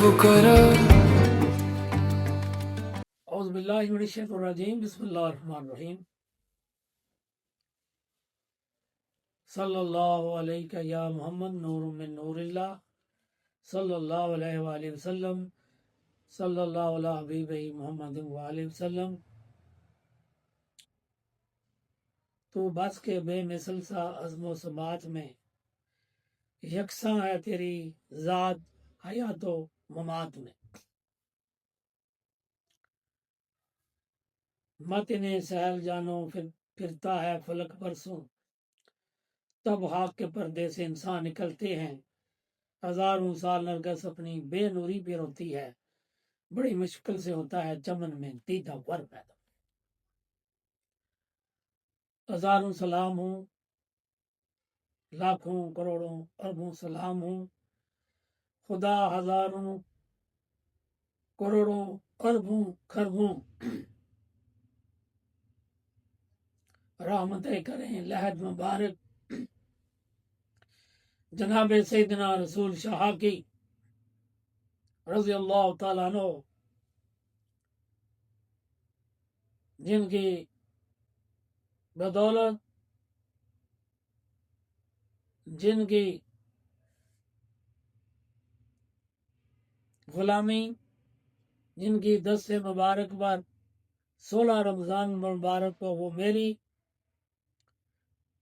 کرو اعوذ باللہ من الشیطان الرجیم بسم اللہ الرحمن الرحیم صلی اللہ علیہ یا محمد نور من نور اللہ صلی اللہ علیہ وآلہ وسلم صلی اللہ علیہ حبیب محمد وآلہ وسلم تو بس کے بے مثل سا عزم و ثبات میں یکساں ہے تیری ذات حیات و ممات میں متن سہل جانو پھرتا ہے فلک برسوں تب خاک کے پردے سے انسان نکلتے ہیں ہزاروں سال نرگس اپنی بے نوری پہ روتی ہے بڑی مشکل سے ہوتا ہے چمن میں دیدہ ور پیدا ہزاروں سلام ہوں لاکھوں کروڑوں اربوں سلام ہوں خدا ہزاروں کروڑوں اربوں خربوں رحمتیں کریں لہد مبارک جناب سیدنا رسول شاہ کی رضی اللہ تعالیٰ عنہ جن کی بدولت جن کی غلامی جن کی دست مبارک پر 16 رمضان مبارک کو وہ میری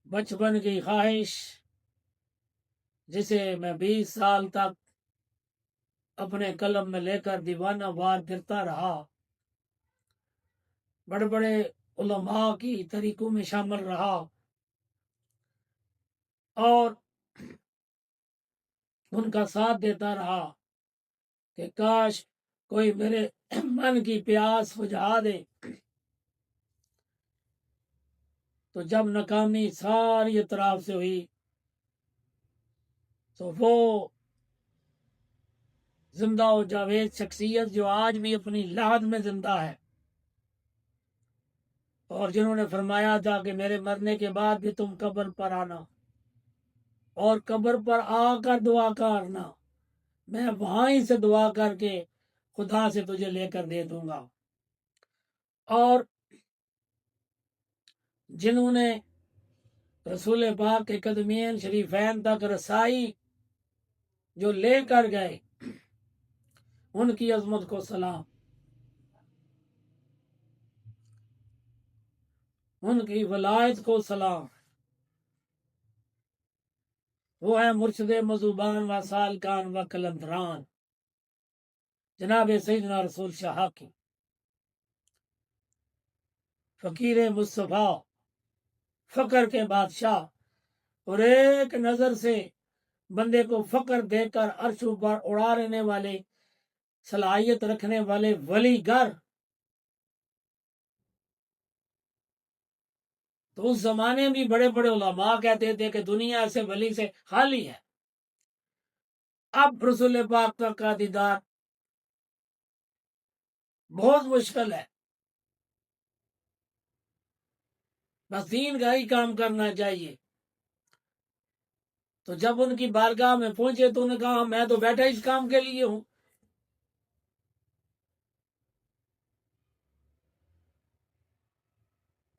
بچپن کی خواہش جسے میں 20 سال تک اپنے قلم میں لے کر دیوانہ وار پھرتا رہا بڑے بڑے علماء کی طریقوں میں شامل رہا اور ان کا ساتھ دیتا رہا کہ کاش کوئی میرے من کی پیاس بجھا دے تو جب ناکامی ساری اطراف سے ہوئی تو وہ زندہ و جاوید شخصیت جو آج بھی اپنی لحد میں زندہ ہے اور جنہوں نے فرمایا تھا کہ میرے مرنے کے بعد بھی تم قبر پر آنا اور قبر پر آ کر دعا کرنا میں وہاں ہی سے دعا کر کے خدا سے تجھے لے کر دے دوں گا اور جنہوں نے رسول پاک کے قدمین شریفین تک رسائی جو لے کر گئے ان کی عظمت کو سلام ان کی ولایت کو سلام وہ ہے مرشد مذوبان و سالکان و قلندران جناب سیدنا رسول شاہ کی فقیر مصطفیٰ فقر کے بادشاہ اور ایک نظر سے بندے کو فقر دے کر عرشوں پر اڑا لینے والے صلاحیت رکھنے والے ولی گر تو اس زمانے بھی بڑے بڑے علماء کہتے تھے کہ دنیا ایسے ولی سے خالی ہے اب رسول پاک کا دیدار بہت مشکل ہے بس دین کا ہی کام کرنا چاہیے تو جب ان کی بارگاہ میں پہنچے تو انہوں نے کہا میں تو بیٹھا اس کام کے لیے ہوں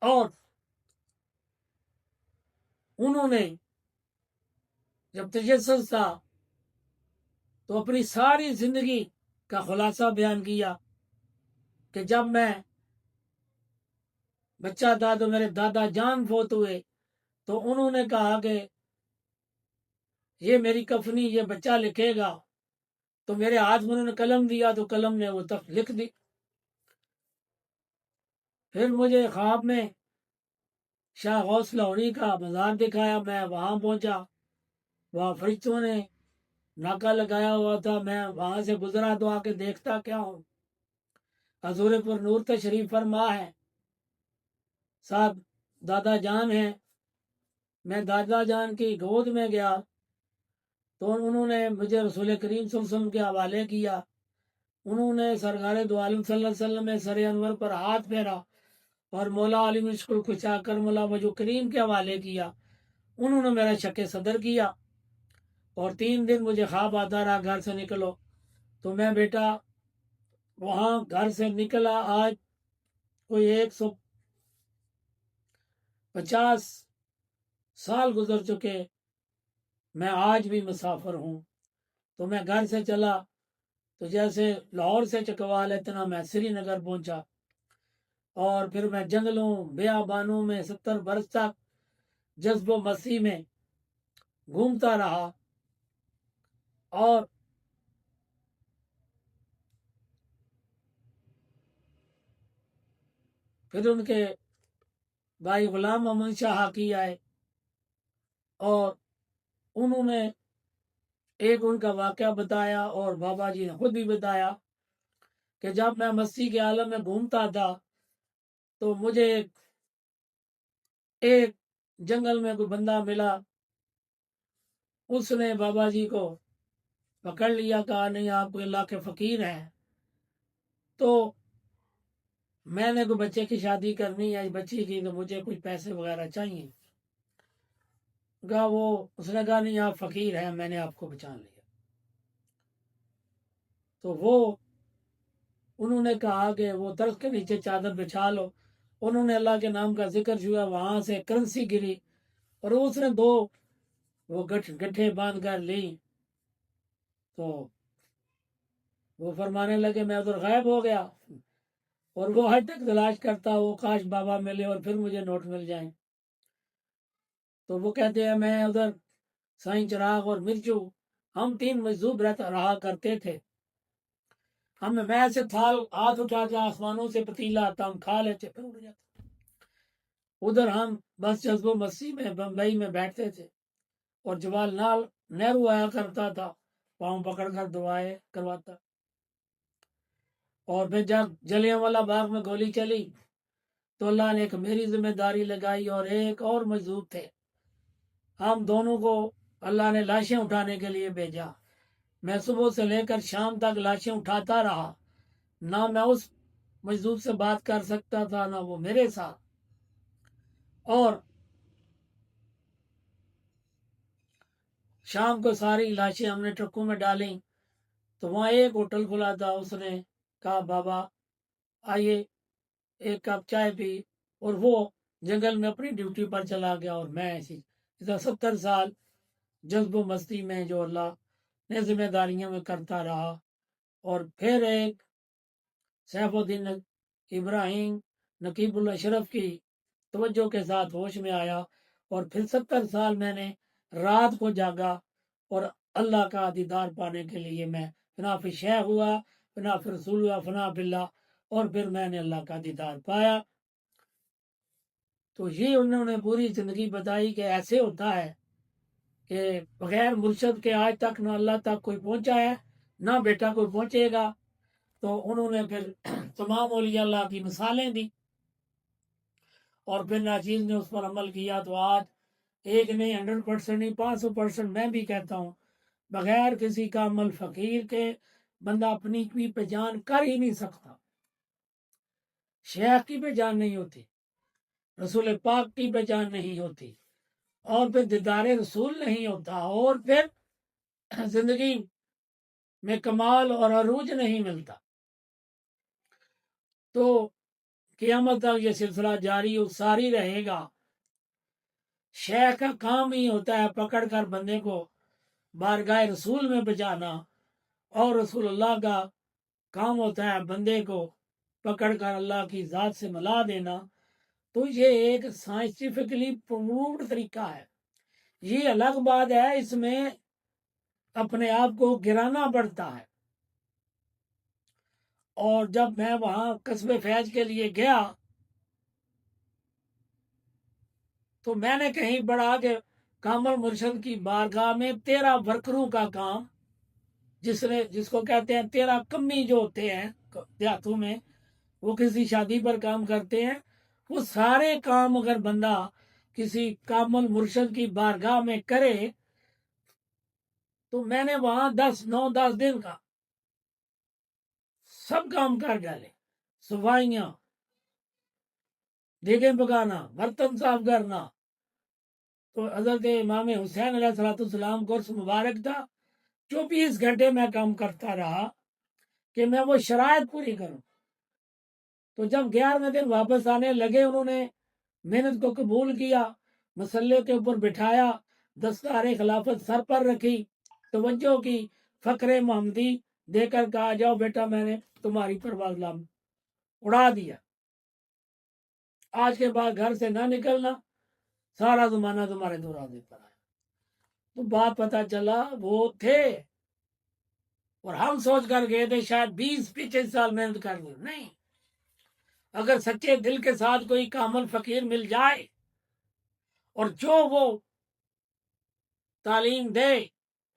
اور انہوں نے جب تجسس تھا تو اپنی ساری زندگی کا خلاصہ بیان کیا کہ جب میں بچہ تھا تو میرے دادا جان فوت ہوئے تو انہوں نے کہا کہ یہ میری کفنی یہ بچہ لکھے گا تو میرے ہاتھ میں انہوں نے قلم دیا تو قلم نے وہ تک لکھ دی پھر مجھے خواب میں شاہ غوث لاہوری کا مزار دکھایا میں وہاں پہنچا وہاں فرشتوں نے ناکا لگایا ہوا تھا میں وہاں سے گزرا تو آ کے دیکھتا کیا ہوں حضور پر نور تشریف فرما ہے صاحب دادا جان ہیں میں دادا جان کی گود میں گیا تو انہوں نے مجھے رسول کریم صلی اللہ علیہ وسلم کے حوالے کیا انہوں نے سرکار دو عالم صلی اللہ علیہ وسلم میں سر انور پر ہاتھ پھیرا اور مولا علی مشکل کچا کر مولا وجو کریم کے حوالے کیا انہوں نے میرا شک صدر کیا اور 3 دن مجھے خواب آتا رہا گھر سے نکلو تو میں بیٹا وہاں گھر سے نکلا، آج کوئی 150 سال گزر چکے، میں آج بھی مسافر ہوں۔ تو میں گھر سے چلا تو جیسے لاہور سے چکوال اتنا میں سری نگر پہنچا، اور پھر میں جنگلوں بیابانوں میں 70 برس تک جذب و مسیح میں گھومتا رہا، اور پھر ان کے بھائی غلام محمد شاہ حاکی آئے، اور انہوں نے ایک ان کا واقعہ بتایا، اور بابا جی نے خود بھی بتایا کہ جب میں مسیح کے عالم میں گھومتا تھا تو مجھے ایک جنگل میں کوئی بندہ ملا، اس نے بابا جی کو پکڑ لیا، کہا نہیں آپ کو اللہ کے فقیر ہیں، تو میں نے کوئی بچے کی شادی کرنی ہے بچی کی، تو مجھے کچھ پیسے وغیرہ چاہیے۔ اس نے کہا نہیں آپ فقیر ہیں، میں نے آپ کو پہچان لیا۔ تو انہوں نے کہا کہ وہ درخت کے نیچے چادر بچھا لو، انہوں نے اللہ کے نام کا ذکر چھوا، وہاں سے کرنسی گری، اور اس نے 2 وہ گٹھے باندھ کر لی، تو وہ فرمانے لگے میں ادھر غائب ہو گیا، اور وہ ہر تک تلاش کرتا وہ کاش بابا ملے اور پھر مجھے نوٹ مل جائیں۔ تو وہ کہتے ہیں میں ادھر سائیں چراغ اور مرچو ہم 3 مجذوب رہا کرتے تھے، میں ایسے تھال ہاتھ اٹھاتے آسمانوں سے پتیلا آتا ہم کھا لیتے پھر اڑ جاتے۔ ادھر ہم بس جذب و مسیح میں بمبئی میں بیٹھتے تھے، اور جواہر لال نہرو آیا کرتا تھا، پاؤں پکڑ کر دعائیں کرواتا، اور پھر جب جلیاں والا باغ میں گولی چلی تو اللہ نے ایک میری ذمہ داری لگائی، اور ایک اور مجذوب تھے، ہم دونوں کو اللہ نے لاشیں اٹھانے کے لیے بھیجا، میں صبح سے لے کر شام تک لاشیں اٹھاتا رہا، نہ میں اس مجذوب سے بات کر سکتا تھا نہ وہ میرے ساتھ، اور شام کو ساری لاشیں ہم نے ٹرکوں میں ڈالیں، تو وہاں ایک ہوٹل کھلا تھا، اس نے کہا بابا آئیے 1 کپ چائے پی، اور وہ جنگل میں اپنی ڈیوٹی پر چلا گیا، اور میں ایسی 70 سال جذب و مستی میں جو اللہ نے ذمہ داریوں میں کرتا رہا، اور پھر ایک سیف الدین ابراہیم نقیب الاشرف کی توجہ کے ساتھ ہوش میں آیا، اور پھر 70 سال میں نے رات کو جاگا، اور اللہ کا دیدار پانے کے لیے میں فنا فی شیخ ہوا، فنا فی رسول ہوا، فنا فی اللہ، اور پھر میں نے اللہ کا دیدار پایا۔ تو یہ انہوں نے پوری زندگی بتائی کہ ایسے ہوتا ہے کہ بغیر مرشد کے آج تک نہ اللہ تک کوئی پہنچا ہے نہ بیٹا کوئی پہنچے گا۔ تو انہوں نے پھر تمام اولیاء اللہ کی مثالیں دی، اور پھر ناچیز نے اس پر عمل کیا، تو آج ایک نہیں 100% نہیں 500% میں بھی کہتا ہوں بغیر کسی کا عمل فقیر کے بندہ اپنی بھی پہچان کر ہی نہیں سکتا، شیخ کی پہچان نہیں ہوتی، رسول پاک کی پہچان نہیں ہوتی، اور پھر دیدار رسول نہیں ہوتا، اور پھر زندگی میں کمال اور عروج نہیں ملتا۔ تو قیامت تک یہ سلسلہ جاری و ساری رہے گا۔ شیخ کا کام ہی ہوتا ہے پکڑ کر بندے کو بارگاہ رسول میں بچانا، اور رسول اللہ کا کام ہوتا ہے بندے کو پکڑ کر اللہ کی ذات سے ملا دینا۔ تو یہ ایک سائنٹیفکلی پرووڈ طریقہ ہے، یہ الگ بات ہے، اس میں اپنے آپ کو گرانا پڑتا ہے۔ اور جب میں وہاں قصب فیض کے لیے گیا تو میں نے کہیں پڑھا کہ کامل مرشد کی بارگاہ میں 13 ورکروں کا کام، جس کو کہتے ہیں 13 کمی جو ہوتے ہیں دیہاتوں میں، وہ کسی شادی پر کام کرتے ہیں، وہ سارے کام اگر بندہ کسی کامل مرشد کی بارگاہ میں کرے تو میں نے وہاں 9-10 دن کا سب کام کر ڈالے، صفائیاں، دیگیں پکانا، برتن صاف کرنا۔ تو حضرت امام حسین علیہ السلام کو عرص مبارک تھا، 24 گھنٹے میں کام کرتا رہا، کہ میں وہ شرائط پوری کروں. تو جب 11ویں دن واپس آنے لگے انہوں نے محنت کو قبول کیا، مسلے کے اوپر بٹھایا، دستار خلافت سر پر رکھی، توجہ کی، فخر محمدی دے کر کہا جاؤ بیٹا میں نے تمہاری پرواز لام اڑا دیا، آج کے بعد گھر سے نہ نکلنا، سارا زمانہ تمہارے دروازے پر آیا. تو بات پتہ چلا وہ تھے، اور ہم سوچ کر گئے تھے شاید 20-25 سال محنت کر لیں. نہیں، اگر سچے دل کے ساتھ کوئی کامل فقیر مل جائے اور جو وہ تعلیم دے،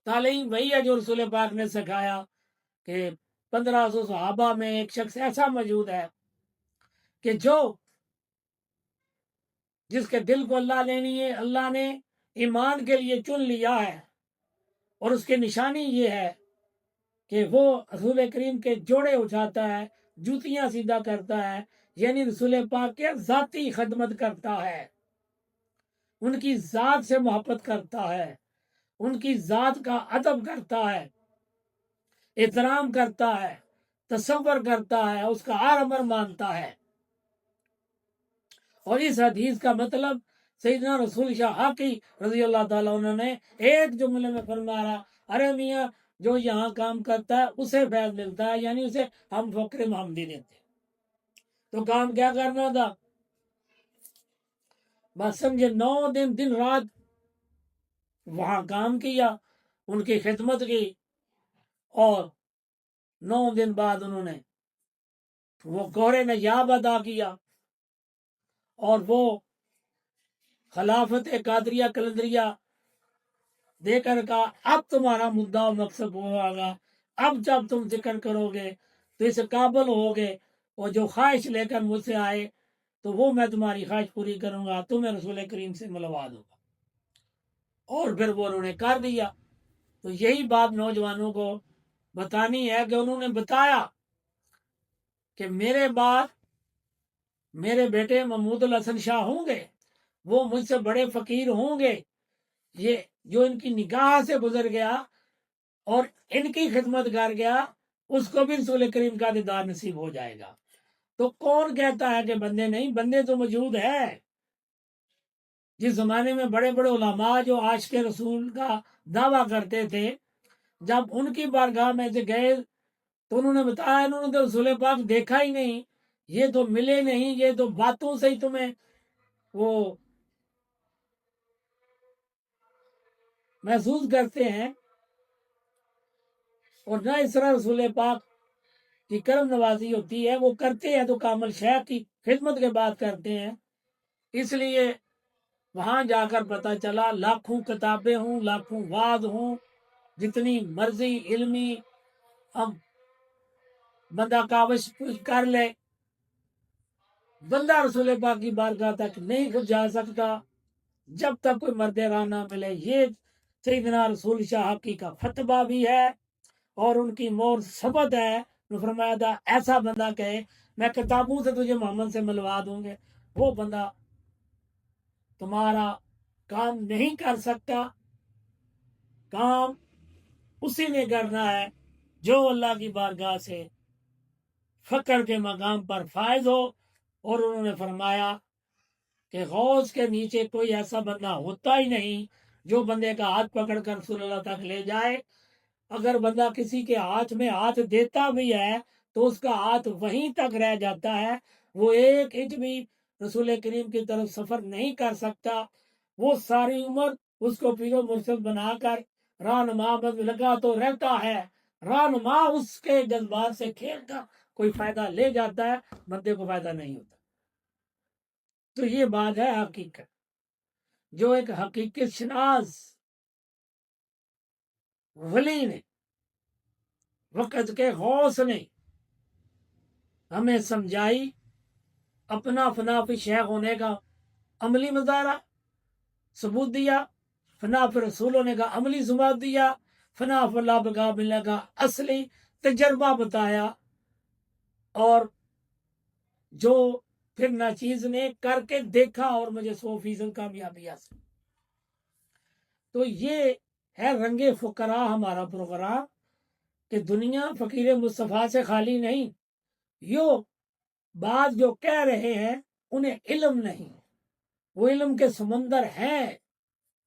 تعلیم وہی ہے جو رسول پاک نے سکھایا کہ 1500 صحابہ میں ایک شخص ایسا موجود ہے کہ جس کے دل کو اللہ نے ایمان کے لیے چن لیا ہے، اور اس کی نشانی یہ ہے کہ وہ رسول کریم کے جوڑے اٹھاتا ہے، جوتیاں سیدھا کرتا ہے، یعنی رسول پاک کے ذاتی خدمت کرتا ہے، ان کی ذات سے محبت کرتا ہے، ان کی ذات کا ادب کرتا ہے، احترام کرتا ہے، تصور کرتا ہے، اس کا ہر امر مانتا ہے. اور اس حدیث کا مطلب سیدنا رسول شاہ حقی رضی اللہ تعالیٰ عنہ نے ایک جملے میں فرمایا، ارے میاں جو یہاں کام کرتا ہے اسے فیض ملتا ہے، یعنی اسے ہم فقر محمدی دیتے ہیں. تو کام کیا کرنا تھا؟ بس سمجھے 9 دن دن رات وہاں کام کیا، ان کی خدمت کی، اور 9 دن بعد انہوں نے وہ گورے نیاب ادا کیا، اور وہ خلافت قادریہ کلندریہ دے کر کہا اب تمہارا مدعا و مقصد ہوگا، اب جب تم ذکر کرو گے تو اس قابل ہوگے، اور جو خواہش لے کر مجھ سے آئے تو وہ میں تمہاری خواہش پوری کروں گا، تمہیں رسول کریم سے ملوا دوں گا. اور پھر وہ انہوں نے کر دیا. تو یہی بات نوجوانوں کو بتانی ہے کہ انہوں نے بتایا کہ میرے بعد میرے بیٹے محمود الحسن شاہ ہوں گے، وہ مجھ سے بڑے فقیر ہوں گے، یہ جو ان کی نگاہ سے گزر گیا اور ان کی خدمت کر گیا اس کو بھی رسول کریم کا دیدار نصیب ہو جائے گا. تو کون کہتا ہے کہ بندے نہیں؟ بندے تو موجود ہے. جس زمانے میں بڑے بڑے علماء جو عاشق رسول کا دعویٰ کرتے تھے، جب ان کی بارگاہ میں سے گئے تو انہوں نے بتایا انہوں نے تو رسول پاک دیکھا ہی نہیں، یہ تو ملے نہیں، یہ تو باتوں سے ہی تمہیں وہ محسوس کرتے ہیں، اور نہ اس طرح رسول پاک کی کرم نوازی ہوتی ہے. وہ کرتے ہیں تو کامل شیخ کی خدمت کے بعد کرتے ہیں. اس لیے وہاں جا کر پتہ چلا لاکھوں کتابیں ہوں، لاکھوں وعظ ہوں، جتنی مرضی علمی اب بندہ کاوش کر لے، بندہ رسول پاک کی بارگاہ تک نہیں جا سکتا جب تک کوئی مرد راہ نہ ملے. یہ سیدنا رسول شاہ حقی کا فتویٰ بھی ہے اور ان کی مور ثبت ہے. فرمایا تھا ایسا بندہ کہے میں کتابوں سے تجھے محمد سے ملوا دوں گے، وہ بندہ تمہارا کام نہیں کر سکتا. کام اسی نے کرنا ہے جو اللہ کی بارگاہ سے فقر کے مقام پر فائز ہو. اور انہوں نے فرمایا کہ غوث کے نیچے کوئی ایسا بندہ ہوتا ہی نہیں جو بندے کا ہاتھ پکڑ کر رسول اللہ تک لے جائے. اگر بندہ کسی کے ہاتھ میں ہاتھ دیتا بھی ہے تو اس کا ہاتھ وہیں تک رہ جاتا ہے، وہ 1 انچ بھی رسول کریم کی طرف سفر نہیں کر سکتا. وہ ساری عمر اس کو پیر و مرشد بنا کر رہنما بن لگا تو رہتا ہے، رہنما اس کے جذبات سے کھیل کر کوئی فائدہ لے جاتا ہے، بندے کو فائدہ نہیں ہوتا. تو یہ بات ہے حقیقت، جو ایک حقیقت شناس ولی نے، وقت کے غوث نے ہمیں سمجھائی. اپنا فنا فی شیخ ہونے کا عملی مظاہرہ ثبوت دیا، فنا فی رسول ہونے کا عملی ثبوت دیا، فنا فی اللہ بقاء ملنے کا اصلی تجربہ بتایا، اور جو پھر ناچیز نے کر کے دیکھا اور مجھے 100% کامیابی حاصل. تو یہ ہے رنگ فقراء ہمارا پروگرام. کہ دنیا فقیر مصطفیٰ سے خالی نہیں، بات جو کہہ رہے ہیں انہیں علم نہیں، وہ علم کے سمندر ہے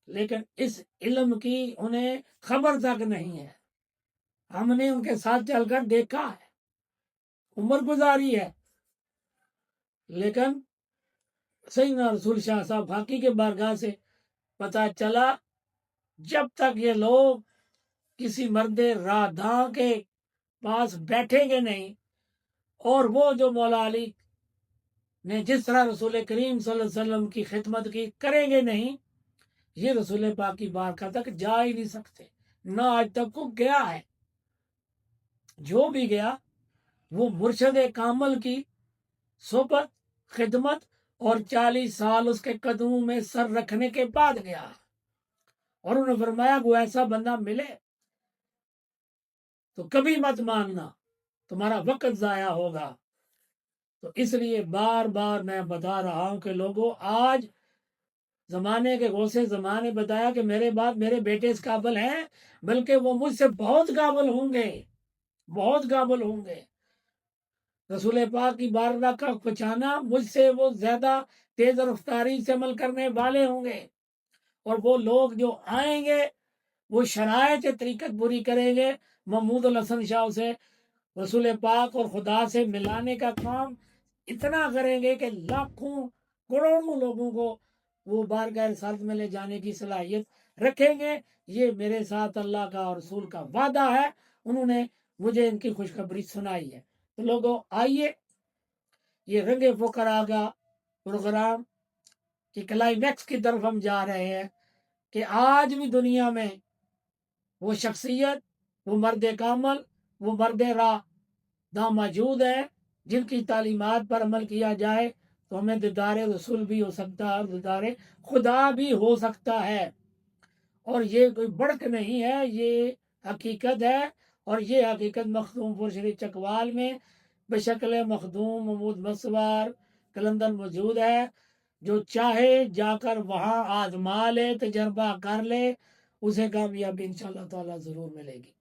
لیکن اس علم کی انہیں خبر تک نہیں ہے۔ ہم نے ان کے ساتھ چل کر دیکھا ہے، عمر گزاری ہے، لیکن سیدنا رسول شاہ صاحب فاقی کے بارگاہ سے پتہ چلا جب تک یہ لوگ کسی مرد راداں کے پاس بیٹھیں گے نہیں، اور وہ جو مولا علی نے جس طرح رسول کریم صلی اللہ علیہ وسلم کی خدمت کی کریں گے نہیں، یہ رسول پاک کی بارگاہ تک جا ہی نہیں سکتے، نہ آج تک کو گیا ہے۔ جو بھی گیا وہ مرشد کامل کی صحبت، خدمت اور 40 سال اس کے قدموں میں سر رکھنے کے بعد گیا، اور انہوں نے فرمایا وہ ایسا بندہ ملے تو کبھی مت ماننا، تمہارا وقت ضائع ہوگا۔ تو اس لیے بار بار میں بتا رہا ہوں کہ لوگوں، آج زمانے کے غوث زمان نے بتایا کہ میرے بعد میرے بیٹے اس قابل ہیں، بلکہ وہ مجھ سے بہت قابل ہوں گے، بہت قابل ہوں گے۔ رسول پاک کی بارگاہ کا پہچانا، مجھ سے وہ زیادہ تیز رفتاری سے عمل کرنے والے ہوں گے، اور وہ لوگ جو آئیں گے وہ شرائط طریقت پوری کریں گے، محمود الحسن شاہ سے رسول پاک اور خدا سے ملانے کا کام اتنا کریں گے کہ لاکھوں کروڑوں لوگوں کو وہ بارگاہ رسالت میں لے جانے کی صلاحیت رکھیں گے۔ یہ میرے ساتھ اللہ کا اور رسول کا وعدہ ہے، انہوں نے مجھے ان کی خوشخبری سنائی ہے۔ تو لوگوں آئیے، یہ رنگ فقراء کا پروگرام کی کلائمیکس کی طرف ہم جا رہے ہیں کہ آج بھی دنیا میں وہ شخصیت، وہ مرد کامل، وہ مرد راہ داں موجود ہے جن کی تعلیمات پر عمل کیا جائے تو ہمیں دیدار رسول بھی ہو سکتا ہے اور دیدار خدا بھی ہو سکتا ہے۔ اور یہ کوئی بڑک نہیں ہے، یہ حقیقت ہے، اور یہ حقیقت مخدوم پور شریف چکوال میں بشکل مخدوم محمود مصور کلندر موجود ہے۔ جو چاہے جا کر وہاں آزما لے، تجربہ کر لے، اسے کامیابی انشاءاللہ تعالی ضرور ملے گی۔